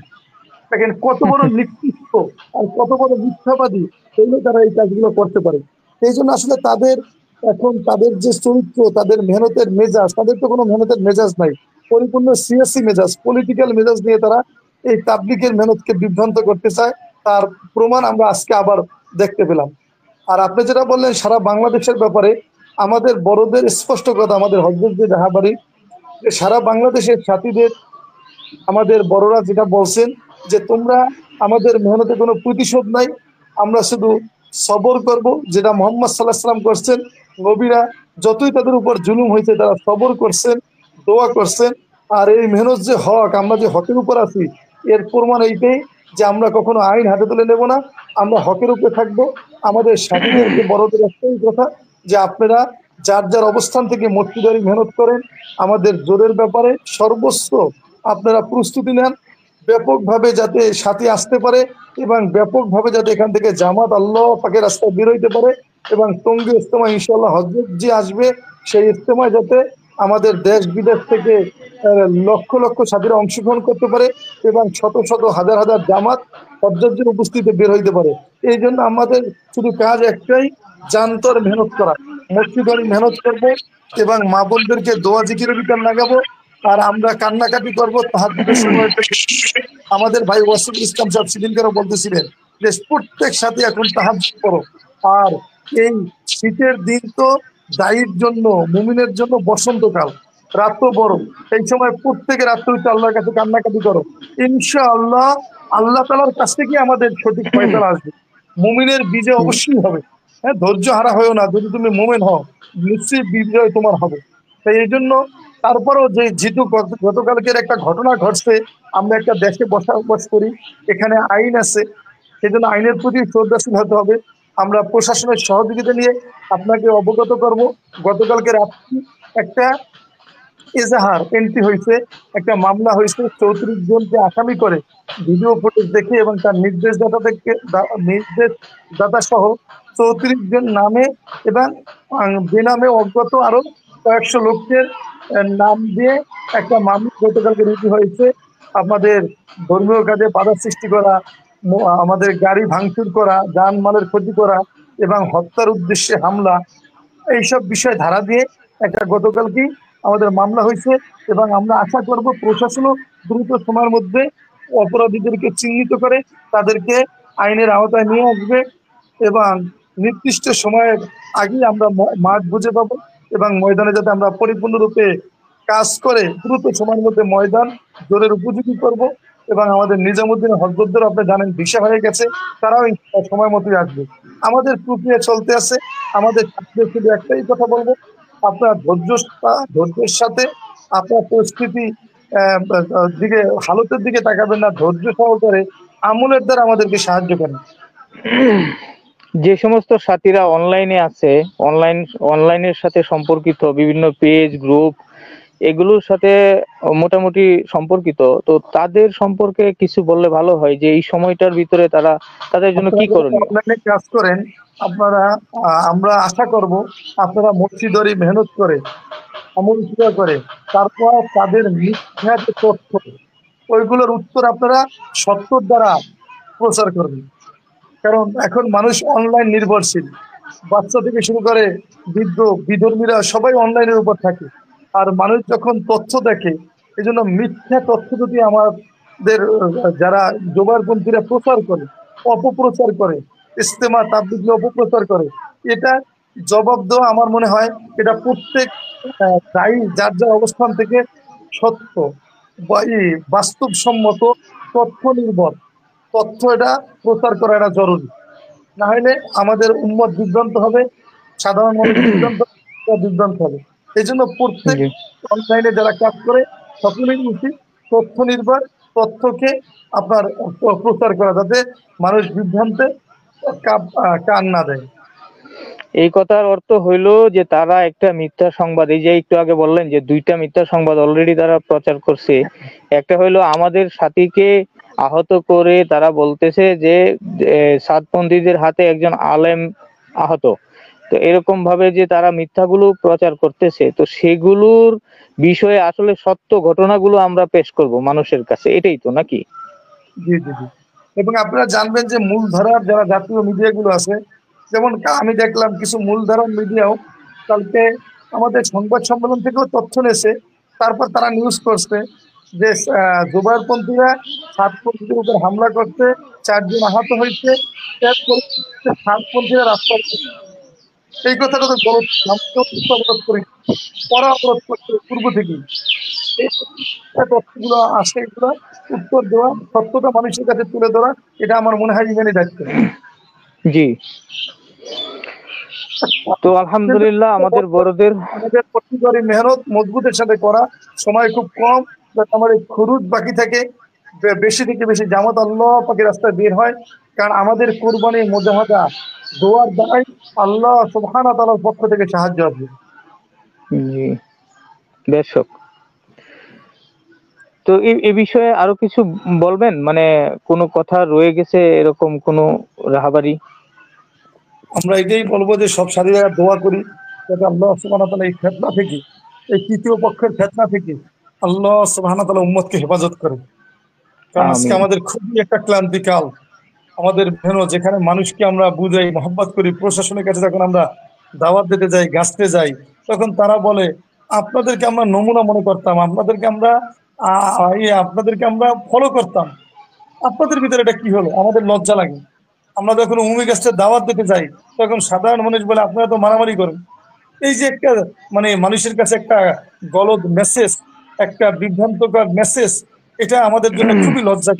দেখেন কত বড় নিকৃষ্ট আর কত বড় মিথ্যাবাদী হইলে তারা এই কাজগুলো করতে পারে। সেই জন্য আসলে তাদের এখন তাদের যে চরিত্র, তাদের মেহনতের মেজাজ, তাদের তো কোনো মেহনতের মেজাজ নাই, পরিপূর্ণ সিয়াসি মেজাজ, পলিটিক্যাল মেজাজ নিয়ে তারা এই তাবলিগের মেহনতকে বিভ্রান্ত করতে চায়। তার প্রমাণ আমরা আজকে আবার দেখতে পেলাম। আর আপনি যেটা বললেন সারা বাংলাদেশের ব্যাপারে, আমাদের বড়দের স্পষ্ট কথা, আমাদের হজরত যে রাহাবাড়ী, যে সারা বাংলাদেশের সাথীদের আমাদের বড়রা যেটা বলছেন যে তোমরা, আমাদের মেহনতে কোনো প্রতিশোধ নাই, আমরা শুধু সবর করব, যেটা মোহাম্মদ সাল্লাহ সাল্লাম করছেন। নবীরা যতই তাদের উপর জুলুম হয়েছে তারা সবর করছেন, দোয়া করছেন। আর এই মেহনত যে হক, আমরা যে হকের উপর আছি, এর প্রমাণ এইটাই যে আমরা কখনো আইন হাতে তুলে নেব না, আমরা হকের উপরে থাকবো। আমাদের সাথীদেরকে বড়দের একটাই কথা, যে আপনারা যার যার অবস্থান থেকে মসজিদারি মেহনত করেন, আমাদের জোরের ব্যাপারে সর্বোচ্চ আপনারা প্রস্তুতি নেন, ব্যাপকভাবে যাতে সাথী আসতে পারে, এবং ব্যাপকভাবে যাতে এখান থেকে জামাত আল্লাহ পাকের রাস্তায় বের হইতে পারে, এবং টঙ্গী ইজতেমা ইনশাআল্লাহ হজরত যে আসবে সেই ইজতেমায় যাতে আমাদের দেশ বিদেশ থেকে লক্ষ লক্ষ সাথীরা অংশগ্রহণ করতে পারে, এবং শত শত হাজার হাজার জামাত হজরতের উপস্থিতিতে বের হইতে পারে। এই জন্য আমাদের শুধু কাজ একটাই, জান্তর মেহনত করা, মসজিদের মেহনত করবো, এবং মা বোনদেরকে দোয়া জিকিরের ভিতর লাগাবো। আর আমরা কান্নাকাটি করবো তাহাজ্জুদের সময়। আমাদের ভাই ওয়াসিফুল ইসলাম সাহেব সেদিনকারও বলতেছিলেন যে প্রত্যেক সাথে এখন তাহাজ্জুদ করো। আর এই শীতের দিন তো দায়ীর জন্য, মুমিনের জন্য বসন্তকাল, রাত তো বড়, এই সময় প্রত্যেকে রাত্রে আল্লাহর কাছে কান্নাকাটি করো। ইনশাআল্লাহ আল্লাহ তাআলার কাছ থেকে আমাদের সঠিক ফয়সালা আসবে। মুমিনের বিজয় অবশ্যই হবে। হ্যাঁ, ধৈর্য হারা হয়েও না, যদি তুমি মুমিন হও নিশ্চয়ই বিজয় তোমার হবে। তাই এই জন্য তারপরেও যে যেহেতু গতকালকের একটা ঘটনা ঘটছে, আমরা একটা দেশে বসবাস করি, এখানে আইন আছে, সেজন্য আইনের প্রতি শ্রদ্ধাশীল হতে হবে। আমরা প্রশাসনের সহযোগিতা নিয়ে আপনাকে অবগত করব। গতকালকে রাত্রি একটা এজাহার এন্ট্রি হয়েছে, একটা মামলা হয়েছে 34 জনকে আসামি করে ভিডিও ফুটেজ দেখে এবং তার নির্দেশদাতা থেকে নির্দেশদাতা সহ 34 জন নামে এবং বেনামে অজ্ঞাত আরো কয়েকশো লোকের নাম দিয়ে একটা মামলা গতকালকে রুজু হয়েছে। আমাদের ধর্মীয় কাজে বাধা সৃষ্টি করা, আমাদের গাড়ি ভাঙচুর করা, যানমালের ক্ষতি করা এবং হত্যার উদ্দেশ্যে হামলা, এইসব বিষয় ধারা দিয়ে একটা গতকালকে আমাদের মামলা হয়েছে। এবং আমরা আশা করব প্রশাসনও দ্রুত সময়ের মধ্যে অপরাধীদেরকে চিহ্নিত করে তাদেরকে আইনের আওতায় নিয়ে আসবে এবং নির্দিষ্ট সময়ের আগেই আমরা মাঠ বুঝে পাবো এবং ময়দানে যাতে আমরা পরিপূর্ণরূপে কাজ করে দ্রুত সময়ের মধ্যে ময়দান জোরের উপযোগী করব। এবং আমাদের নিজামুদ্দিন হজরতদের আপনি জানেন ভিসা হয়ে গেছে, তারাও সময় মতোই আসবে। আমাদের প্রক্রিয়া চলতে আছে। আমাদের ছাত্রদের শুধু একটাই কথা বলবো, আপনার ধৈর্যের সাথে আপনার পরিস্থিতি দিকে হালতের দিকে তাকাবেন না, ধৈর্য সহকারে আমলের দ্বারা আমাদেরকে সাহায্য করেন। যে সমস্ত সাথীরা অনলাইনে আছে, অনলাইনের সাথে সম্পর্কিত বিভিন্ন পেজ গ্রুপ এগুলোর সাথে মোটামুটি সম্পর্কিত, তো তাদের সম্পর্কে কিছু বললে ভালো হয় যে এই সময়টার ভিতরে তারা তাদের জন্য কি করণীয়। অনলাইনে কাজ করেন আপনারা, আমরা আশা করব আপনারা মসজিদরি মেহনত করে আমল করে তারপর তাদের মিথ্যা যে তথ্য ওইগুলোর উত্তর আপনারা সত্যর দ্বারা প্রচার করবেন। কারণ এখন মানুষ অনলাইন নির্ভরশীল, বাচ্চা থেকে শুরু করে বৃদ্ধ বিধর্মীরা সবাই অনলাইনের উপর থাকে। আর মানুষ যখন তথ্য দেখে, এই জন্য মিথ্যা তথ্য যদি আমাদের যারা জোবারপন্থীরা প্রচার করে, অপপ্রচার করে, ইস্তেমা তাবলীগ অপপ্রচার করে, এটা জবাব দেওয়া আমার মনে হয় এটা প্রত্যেক দায়ী যার যার অবস্থান থেকে সত্য বা বাস্তবসম্মত তথ্য নির্ভর তথ্য এটা প্রচার করা এটা জরুরি। না হলে আমাদের উম্মত বিভ্রান্ত হবে, সাধারণ মানুষ বিভ্রান্ত হবে। এই জন্য প্রত্যেক জি। অনলাইনে যারা কাজ করে সকলেই উচিত তথ্য নির্ভর তথ্যকে আপনার প্রচার করা, যাতে মানুষ বিভ্রান্তে কান না দেয়। এই কথার অর্থ হইল যে তারা একটা মিথ্যা সংবাদ, এই যে একটু আগে বললেন যে 2টা মিথ্যা সংবাদ অলরেডি তারা প্রচার করছে। একটা হইলো আমাদের সাথীকে আহত করে তারা বলতেছে যে সাতপন্থীদের হাতে একজন আলেম আহত। তো এরকম ভাবে যে তারা মিথ্যাগুলো প্রচার করতেছে, তো সেগুলোর বিষয়ে আসলে সত্য ঘটনাগুলো আমরা পেশ করব মানুষের কাছে, এটাই তো নাকি? জি জি জি। এবং আপনারা জানবেন যে মূলধারার যারা জাতীয় মিডিয়াগুলো আছে, যেমন আমি দেখলাম কিছু মূলধারার মিডিয়াও কালকে আমাদের সংবাদ সম্মেলন থেকেও তথ্য নেছে, তারপর তারা নিউজ করছে যে জুবাইরপন্থীরা সাতপন্থীদের উপর হামলা করতে 4 জন আহত হয়েছে, এর পরিপ্রেক্ষিতে সাতপন্থীরা রাস্তায় এই কথাটা তো গলত, অবরোধ করি, পরে অবরোধ করছে পূর্ব থেকেই। এই তথ্যগুলো আসে, এগুলো উত্তর দেওয়া, সত্যটা মানুষের কাছে তুলে ধরা, এটা আমার মনে হয় ইমানই দায়িত্ব। জি। তো আলহামদুলিল্লাহ আমাদের বড়দের আমাদের প্রতিবারই মেহনত মজবুতের সাথে করা, সময় খুব কম, যাতে আমার এই খরচ বাকি থাকে, বেশি থেকে বেশি জামাত আল্লাহ পাকের রাস্তায় বের হয়। কারণ আমাদের কোরবানি মুজাহাদা দোয়ার দ্বারাই আল্লাহ সুবহানাহু ওয়া তাআলার পক্ষ থেকে সাহায্য আসবে। জি দর্শক, তো এই বিষয়ে আরো কিছু বলবেন, মানে কোনো কথা রয়ে গেছে এরকম কোনো রাহাবারি? আমরা এটাই বলবো যে সব সাথীরা দোয়া করি যাতে আল্লাহ সুবহানাহু ওয়া তাআলা এই ফিতনা থেকে, এই তৃতীয় পক্ষের ফিতনা থেকে আল্লাহ সুবহানাহু ওয়া তাআলা উম্মতকে হেফাজত করে। কারণ আজকে আমিন। আমাদের খুবই একটা ক্লান্তিকাল। আমাদের যেখানে মানুষকে আমরা বুঝাই মহব্বত করি, প্রশাসনের কাছে যখন আমরা দাওয়াত দিতে যাই, গাছতে যাই, তখন তারা বলে আপনাদেরকে আমরা নমুনা মনে করতাম, আপনাদেরকে আমরা ফলো করতাম, আপনাদের ভিতরে এটা কি হলো, আমাদের লজ্জা লাগে। আমরা যখন উমি গাছের দাওয়াত দিতে যাই, তখন সাধারণ মানুষ বলে আপনারা তো মারামারি করেন। এই যে একটা মানুষের কাছে একটা গলদ মেসেজ, একটা বিভ্রান্তকর মেসেজ, এটা আমাদের জন্য খুবই লজ্জা।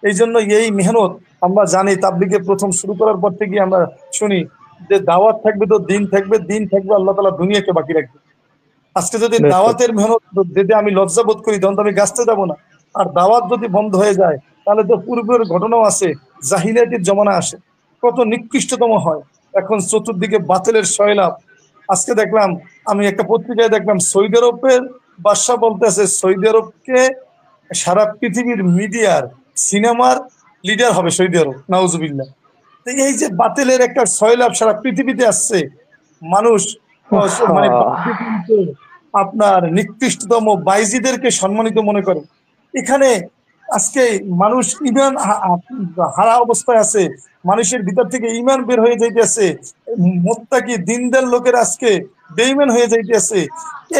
এই জন্য এই মেহনত আমরা জানি, তাবলিগে প্রথম শুরু করার পর থেকে আমরা শুনি যে দাওয়াত থাকবে তো দিন থাকবে, দিন থাকবে আল্লাহ তাআলা দুনিয়াকে বাকি রাখবে। আজকে যদি নিশ্চয়। দাওয়াতের মেহনত যদি আমি লজ্জা বোধ করি, তখন তো আমি গাছতে যাবো না। আর দাওয়াত যদি বন্ধ হয়ে যায়, তাহলে তো পূর্বের ঘটনাও আছে, জাহিলিয়াতের জমানা আসে, কত নিকৃষ্টতম হয়। এখন চতুর্দিকে বাতিলের সয়লাব। আজকে দেখলাম, আমি একটা পত্রিকায় দেখলাম, সৌদি আরবের বাদশা বলতেছে সৌদি আরবকে সারা পৃথিবীর মিডিয়ার সিনেমার লিডার হবে সৌদি আরব, নাউজুবিল্লাহ। তো এই যে বাতিলের একটা সয়লাব সারা পৃথিবীতে আসছে, মানুষ মানে আহ, আপনার নিকৃষ্টতম বাইজিদেরকে সম্মানিত মনে করে। এখানে আজকে মানুষ ইমান হারা অবস্থায় আছে, মানুষের ভিতর থেকে ইমান বের হয়ে যাইতেছে, মোত্তাকি দিনদার লোকের আজকে বেঈমান হয়ে যাইতেছে।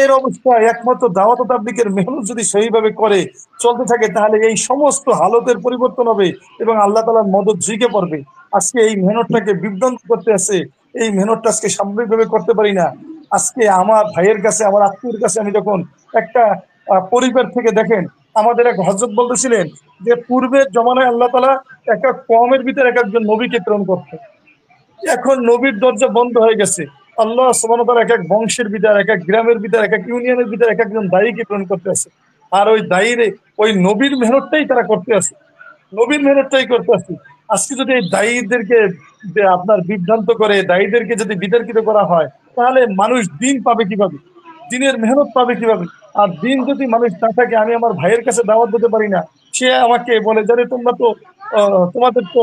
এর অবস্থায় একমাত্র দাওয়াত তাবলীগের মেহনত যদি সহিভাবে করে চলতে থাকে, তাহলে এই সমস্ত হালতের পরিবর্তন হবে এবং আল্লাহ তাআলার মদদ ঝুঁকে পড়বে। আজকে এই মেহনতটাকে বিভ্রান্ত করতে আছে, এই মেহনতটা আজকে সামগ্রিকভাবে করতে পারি না। আজকে আমার ভাইয়ের কাছে, আমার আত্মীয়ের কাছে আমি যখন একটা পরিবার থেকে দেখেন, আমাদের এক হযরত বলতেছিলেন যে পূর্বের জমানায় আল্লাহ তাআলা এক এক কওমের ভিতরে এক একজন নবীকে প্রেরণ করতেন। এখন নবীর দরজা বন্ধ হয়ে গেছে। আল্লাহ সুবহানাহু ওয়া তাআলা এক এক বংশের ভিতর, এক এক গ্রামের ভিতর, এক এক ইউনিয়নের ভিতর এক একজন দায়ীকে প্রেরণ করতে আছে। আর ওই দায়ীরে ওই নবীর মেহনতটাই তারা করতে আছে, নবীর মেহনতটাই করতে আছে। আজকে যদি এই দায়ীদেরকে আপনার বিভ্রান্ত করে, দায়ীদেরকে যদি বিতর্কিত করা হয়, তাহলে মানুষ দিন পাবে কিভাবে, দিনের মেহনত পাবে কিভাবে? আর দিন যদি মানুষ না থাকে, আমি আমার ভাইয়ের কাছে দাওয়াত দিতে পারি না, সে আমাকে বলে যে, "আরে তোমরা তো তোমাদের তো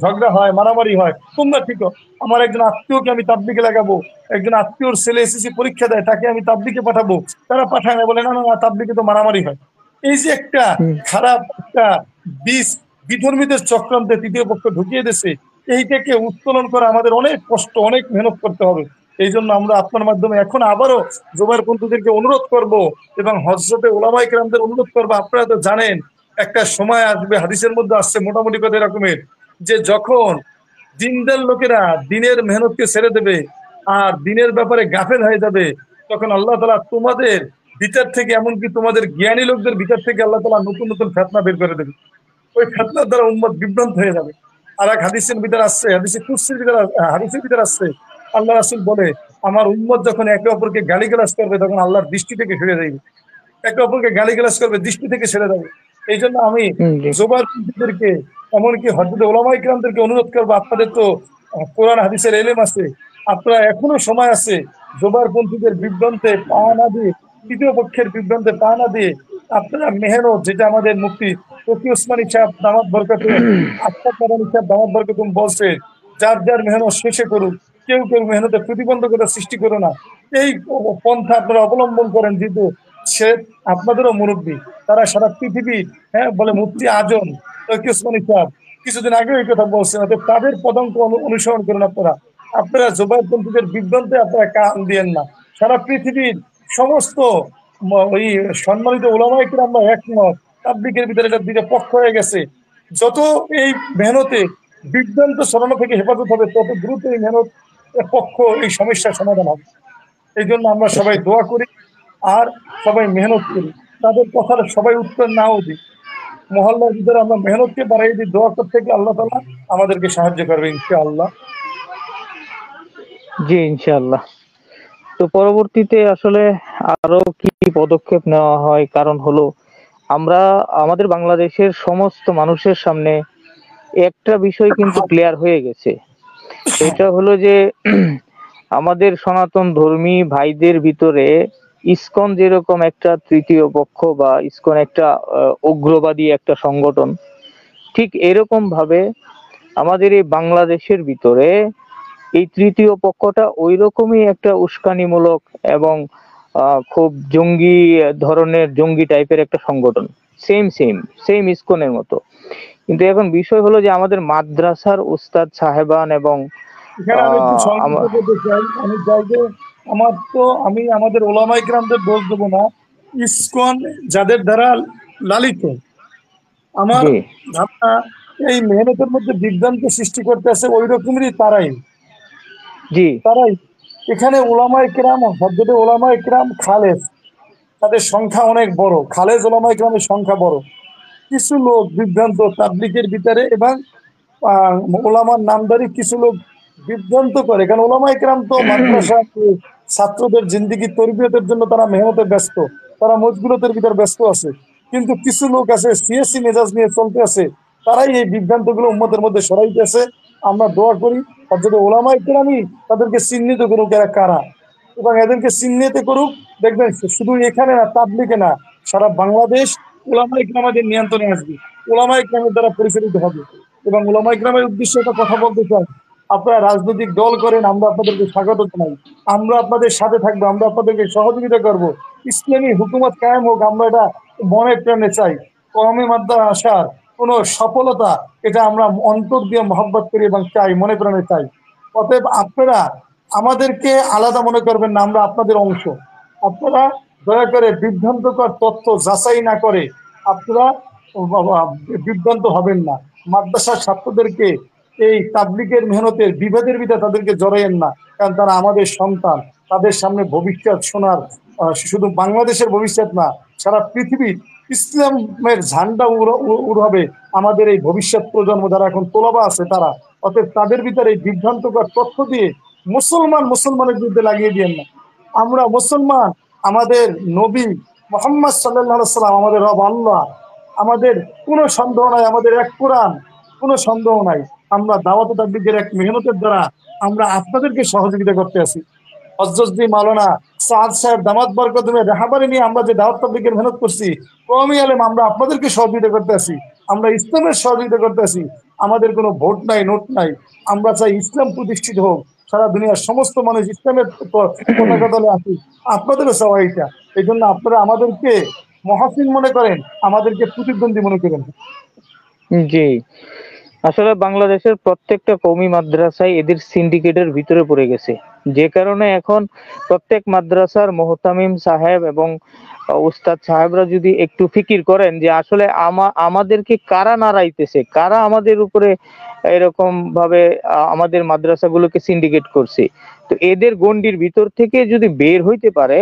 ঝগড়া হয়, মারামারি হয়, তোমরা ঠিক হও।" আমার একজন আত্মীয়কে আমি তাবলিগে লাগাবো, একজন আত্মীয়র ছেলে এসএসসি পরীক্ষা দেয়, তাকে আমি তাবলিগে পাঠাবো, তারা পাঠায় না, বলে না না না, তাবলিগে তো মারামারি হয়। এই যে একটা হুম, খারাপ একটা বীজ বিধর্মীদের চক্রান্তে তৃতীয় পক্ষ ঢুকিয়ে দিয়েছে, এইটাকে উত্তোলন করা আমাদের অনেক কষ্ট, অনেক মেহনত করতে হবে। এই জন্য আমরা আপনার মাধ্যমে এখন আবারও জোবাইরপন্থীদেরকে অনুরোধ করব এবং হযরতে উলামায়ে কেরামদের অনুরোধ করবো। আপনারা তো জানেন, একটা সময় আসবে, হাদিসের মধ্যে আসছে মোটামুটি কথা এরকমের, যে যখন দিনদার লোকেরা দিনের মেহনতকে ছেড়ে দেবে আর দিনের ব্যাপারে গাফেল হয়ে যাবে, তখন আল্লাহ তাআলা তোমাদের ভিতর থেকে, এমনকি তোমাদের জ্ঞানী লোকদের ভিতর থেকে আল্লাহ তাআলা নতুন নতুন ফিতনা বের করে দেবে। ওই ফিতনার দ্বারা উম্মত বিভ্রান্ত হয়ে যাবে। আর এক হাদিসের ভিতর আসছে, হাদিসে কুদসির ভিতর, হাদিসের ভিতর আসছে, আল্লাহ রাসূল বলে, আমার উম্মত যখন একে অপরকে গালিগালাজ করবে, তখন আল্লাহর দৃষ্টি থেকে সরে যাবে। একে অপরকে গালিগালাজ করবে, দৃষ্টি থেকে ছেড়ে যাবে। এই জন্য আমি জি। জোবারপন্থীদেরকে, এমনকি হযরত উলামায়ে কিরামদেরকে অনুরোধ করবো, আপনাদের তো কোরআন হাদিসের এলেম আছে, আপনারা এখনো সময় আছে, জোবারপন্থীদের বিভ্রান্তে পা না দিয়ে, তৃতীয় পক্ষের বিভ্রান্তে পা না দিয়ে, আপনারা মেহনত, যেটা আমাদের মুফতি তকি ওসমানী সাহেব দামাত বরকাতুম, আফতাব মাদানী সাহেব দামাত বরকাতুম বলছে, যার যার মেহনত শেষে করুন, কেউ কেউ মেহনতে প্রতিবন্ধকতা সৃষ্টি করো না। এই পন্থা আপনারা অবলম্বন করেন, যেহেতু সে আপনাদেরও মুরব্বী, তারা সারা পৃথিবী, হ্যাঁ বলে মুফতি আজম তকি ওসমানী সাহেব কিছুদিন আগে এই কথা বলছেন, অর্থাৎ তাদের পদাঙ্ক অনুসরণ করুন। আপনারা আপনারা জোবাইরপন্থীদের বিভ্রান্তে আপনারা কান দিয়েন না। সারা পৃথিবীর সমস্ত ওই সম্মানিত ওলামায়ে কিরাম আমরা একমত, তাবলীগের ভিতরে এটা দুইটা পক্ষ হয়ে গেছে। যত এই মেহনতে বিভ্রান্ত ছড়ানো থেকে হেফাজত হবে, তত দ্রুত এই মেহনত পক্ষ এই সমস্যার সমাধান হবে। এই জন্য আমরা সবাই দোয়া করি আর সবাই মেহনত করি। তাদের কথার সবাই উত্তর নাও দিই, মহল্লার ভিতরে আমরা মেহনতকে বাড়াই দিই, দোয়া করতে গিয়ে আল্লাহ তাআলা আমাদেরকে সাহায্য করবে ইনশাআল্লাহ। জি, ইনশাআল্লাহ। তো পরবর্তীতে আসলে আরো কি পদক্ষেপ নেওয়া হয়, কারণ হলো আমরা আমাদের বাংলাদেশের সমস্ত মানুষের সামনে একটা বিষয় কিন্তু ক্লিয়ার হয়ে গেছে। সেটা হলো যে আমাদের সনাতন ধর্মী ভাইদের ভিতরে ইসকন যেরকম একটা তৃতীয় পক্ষ বা ইসকন একটা উগ্রবাদী একটা সংগঠন, ঠিক এরকম ভাবে আমাদের এই বাংলাদেশের ভিতরে এই তৃতীয় পক্ষটা ওই রকমই একটা উস্কানিমূলক এবং খুব জঙ্গি ধরনের, জঙ্গি টাইপের একটা সংগঠন, সেম সেম সেম ইসকনের মতো। কিন্তু এখন বিষয় হলো যে আমাদের মাদ্রাসার উস্তাদ সাহেবান এবং এখানে আমি একটু সংযুক্ত আহ, করতে চাই, আমি চাই যে আমি আমাদের ওলামায়ে কিরামদের দোষ দেবো না। ইসকন যাদের দ্বারা লালিত, আমার জি ধারণা এই মেহনতের মধ্যে বিভ্রান্ত সৃষ্টি করতে আছে ওই রকমেরই তারাই, জি তারাই এখানে ওলামায়ে কিরাম, হযরতে ওলামায়ে কিরাম খালেস, তাদের সংখ্যা অনেক বড়, খালেজ ওলামায়ে কিরামের সংখ্যা বড়, কিছু লোক বিভ্রান্ত তাবলিগের ভিতরে এবং ওলামার নামধারী কিছু লোক বিভ্রান্ত করে, কারণ ওলামা ইকরাম তো মাদ্রাসা ছাত্রদের জিন্দিগি তরবিয়তের জন্য তারা মেহনতে ব্যস্ত, তারা মজগুলতের ভিতর ব্যস্ত আছে। কিন্তু কিছু লোক আছে সিএসি মেজাজ নিয়ে চলতে আছে, তারাই এই বিভ্রান্ত গুলো উম্মতের মধ্যে সরাইতেছে। আমরা দোয়া করি যদি ওলামা ইকরামই তাদেরকে চিহ্নিত করুক এরা কারা, এবং এদেরকে চিহ্নিত করুক। দেখবেন শুধু এখানে না, তাবলিগে না, সারা বাংলাদেশ ওলামা ইকরামাদের নিয়ন্ত্রণে আসবে, ওলামা ইকরামের দ্বারা পরিচালিত হবে। এবং ওলামা ইকরামের উদ্দেশ্যে একটা কথা বলতে চাই, আপনারা রাজনৈতিক দল করেন, আমরা আপনাদেরকে স্বাগত জানাই, আমরা আপনাদের সাথে থাকবো, আমরা আপনাদেরকে সহযোগিতা করব। ইসলামী হুকুমত কায়েম হোক, আমরা এটা মনে প্রাণে চাই। কওমি মাদ্রাসা আসার কোন সফলতা, এটা আমরা অন্তর দিয়ে মহব্বত করি এবং চাই, মনে প্রাণে চাই। অতএব আপনারা আমাদেরকে আলাদা মনে করবেন না, আমরা আপনাদের অংশ। আপনারা দয়া করে বিভ্রান্তকর তথ্য যাচাই না করে আপনারা বিভ্রান্ত হবেন না। মাদ্রাসার ছাত্রদেরকে এই তাবলিগের মেহনতের বিভেদের ভিতরে তাদেরকে জড়াইয়েন না, কারণ তারা আমাদের সন্তান। তাদের সামনে ভবিষ্যৎ শোনার, শুধু বাংলাদেশের ভবিষ্যৎ না, সারা পৃথিবীর ইসলামের ঝান্ডা উড়াবে আমাদের এই ভবিষ্যৎ প্রজন্ম যারা এখন তোলাবা আছে তারা। অতএব তাদের ভিতরে এই বিভ্রান্তকর তথ্য দিয়ে মুসলমানের বিরুদ্ধে লাগিয়ে দিয়েন না। আমরা মুসলমান, আমাদের নবী মুহাম্মদ সাল্লাল্লাহু সাল্লাম আমাদের রব আল্লাহ, আমাদের কোনো সন্দেহ নাই, আমাদের এক কোরআন, কোনো সন্দেহ নাই। আমরা দাওয়াত তাবলীগের এক মেহনতের দ্বারা আমরা আপনাদেরকে সহযোগিতা করতে আছি। হযরত মাওলানা সাদ সাহেব দামাত বরকতুমে রাহাবারি নিয়ে আমরা যে দাওয়াত তাবলীগের মেহনত করছি, কওমি আলেম আমরা আপনাদেরকে সহযোগিতা করতে আছি, আমরা ইসলামের সহযোগিতা করতে আছি। আমাদের কোনো ভোট নাই, নোট নাই, আমরা চাই ইসলাম প্রতিষ্ঠিত হোক, সারা দুনিয়ার সমস্ত মানুষ ইসলামের পতাকা তলে আসি। আপনাদেরও চাওয়া এইটা। এই জন্য আপনারা আমাদেরকে মহাসিন মনে করেন, আমাদেরকে প্রতিদ্বন্দ্বী মনে করেন। জি, আসলে বাংলাদেশের প্রত্যেকটা কওমি মাদ্রাসায় এদের সিন্ডিকেটের ভিতরে পড়ে গেছে, যে কারণে এখন প্রত্যেক মাদ্রাসার মোহতামিম সাহেব এবং উস্তাদ সাহেবরা যদি একটু ফিকির করেন যে আসলে আমাদেরকে কারা নাড়াইতেছে, কারা আমাদের উপরে এরকম ভাবে আমাদের মাদ্রাসাগুলোকে সিন্ডিকেট করছে, তো এদের গণ্ডির ভিতর থেকে যদি বের হইতে পারে,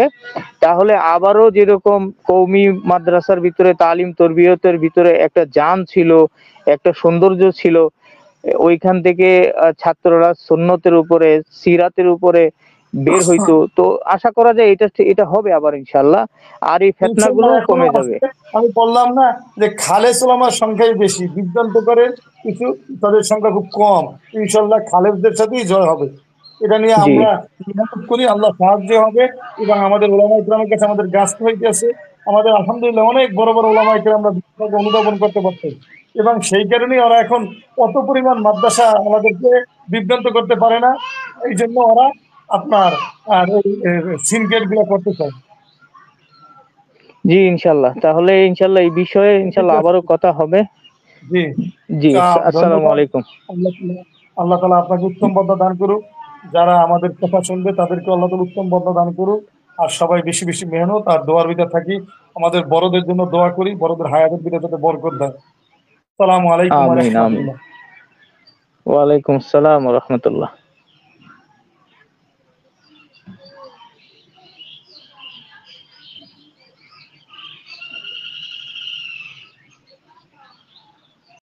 তাহলে আবারও যেরকম কওমি মাদ্রাসার ভিতরে তালিম তরবিয়তের ভিতরে একটা জান ছিল, একটা সৌন্দর্য ছিল, ওইখান থেকে ছাত্ররা সুন্নতের উপরে, সিরাতের উপরে বের হইতো। তো আশা করা যায় এটা হবে আবার ইনশাআল্লাহ, আর এই ফিতনাগুলো কমে যাবে। আমি বললাম না যে খালেস ওলামার সংখ্যাই বেশি, বিভ্রান্ত করে কিছু, তাদের সংখ্যা খুব কম। ইনশাল্লাহ খালেসদের সাথেই জয় হবে। এটা নিয়ে জি, আমরা মেহনত করি, আল্লাহ সাহায্য হবে। এবং আমাদের ওলামা ইকরামের কাছে আমাদের ব্যস্ত হইতেছে, আমাদের আলহামদুলিল্লাহ অনেক বড় বড় ওলামা ইকরাম আমরা অনুধাবন করতে পারছি। এবং সেই কারণেই ওরা এখন অত পরিমাণ মাদ্রাসা আমাদেরকে বিভ্রান্ত করতে পারে না। এই জন্য ওরা আপনার আর এই সিনকেট গুলো করতে চায়। জি, ইনশাল্লাহ। তাহলে ইনশাল্লাহ এই বিষয়ে ঠিক ইনশাল্লাহ আছে। আবারও কথা হবে। জি, জি, আসসালামু ধন্যবাদ। আলাইকুম। আল্লাহ আল্লাহ তাআলা আপনাকে উত্তম বদলা দান করুক। যারা আমাদের কথা শুনবে তাদেরকে আল্লাহ তাআলা উত্তম বদলা দান করুক। আর সবাই বেশি বেশি মেহনত আর দোয়ার ভিতর থাকি। আমাদের বড়দের জন্য দোয়া করি, বড়দের হায়াতের ভিতরে যাতে বরকত দেয়। আসসালামু আলাইকুম ওয়া আমিন আমিন। রাহমাতুল্লাহ। ওয়ালাইকুম আসসালাম ওয়া রাহমাতুল্লাহ।